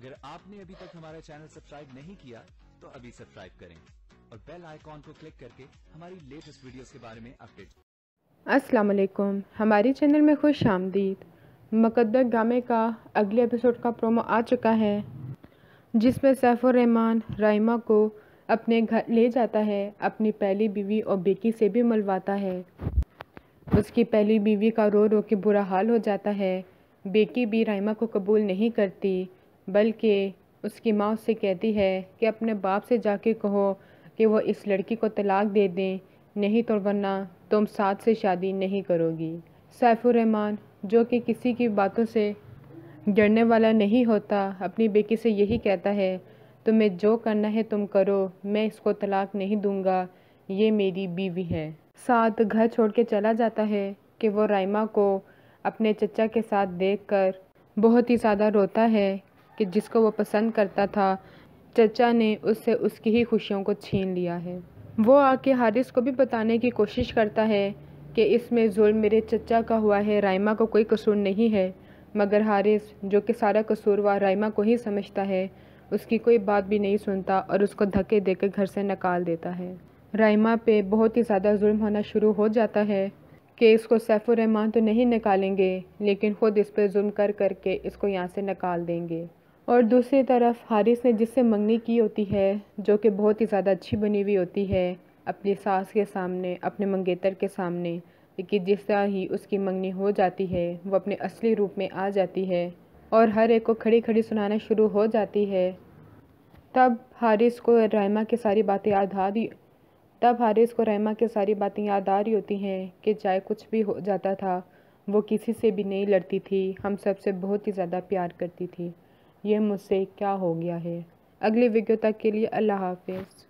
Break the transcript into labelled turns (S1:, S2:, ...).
S1: अगर आपने अभी तक हमारा चैनल सब्सक्राइब नहीं किया तो अभी सब्सक्राइब करें और बेल आइकॉन को क्लिक करके हमारी लेटेस्ट वीडियोस के बारे में अपडेट।
S2: अस्सलाम वालेकुम, हमारे चैनल में खुश आमदीद। मुक़द्दर ड्रामे का अगले एपिसोड का प्रोमो आ चुका है, जिसमें सैफुर रहमान राइमा को अपने घर ले जाता है, अपनी पहली बीवी और बेकी से भी मिलवाता है। उसकी पहली बीवी का रो रो के बुरा हाल हो जाता है। बेकी भी राइमा को कबूल नहीं करती, बल्कि उसकी माँ उससे कहती है कि अपने बाप से जाके कहो कि वो इस लड़की को तलाक दे दें, नहीं तो वरना तुम साथ से शादी नहीं करोगी। सैफुर रहमान, जो कि किसी की बातों से डरने वाला नहीं होता, अपनी बेटी से यही कहता है, तुम्हें जो करना है तुम करो, मैं इसको तलाक नहीं दूंगा, ये मेरी बीवी है। साथ घर छोड़ के चला जाता है कि वो राइमा को अपने चचा के साथ देखकर बहुत ही ज़्यादा रोता है कि जिसको वो पसंद करता था, चचा ने उससे उसकी ही खुशियों को छीन लिया है। वो आके हारिस को भी बताने की कोशिश करता है कि इसमें जुल्म मेरे चचा का हुआ है, राइमा को कोई कसूर नहीं है, मगर हारिस, जो कि सारा कसूरवार राइमा को ही समझता है, उसकी कोई बात भी नहीं सुनता और उसको धक्के देकर घर से निकाल देता है। राइमा पे बहुत ही ज़्यादा जुल्म होना शुरू हो जाता है कि इसको सैफुर रहमान तो नहीं निकालेंगे, लेकिन ख़ुद इस पर जुल्म कर करके इसको यहाँ से निकाल देंगे। और दूसरी तरफ हारिस ने जिससे मंगनी की होती है, जो कि बहुत ही ज़्यादा अच्छी बनी हुई होती है, अपनी सास के सामने, अपने मंगेतर के सामने, लेकिन जिस तरह ही उसकी मंगनी हो जाती है, वो अपने असली रूप में आ जाती है और हर एक को खड़ी खड़ी सुनाना शुरू हो जाती है। तब हारिस को राइमा की सारी बातें याद आ रही होती हैं कि चाहे कुछ भी हो जाता था, वो किसी से भी नहीं लड़ती थी, हम सबसे बहुत ही ज़्यादा प्यार करती थी। ये मुझसे क्या हो गया है। अगली वीडियो तक के लिए अल्लाह हाफिज़।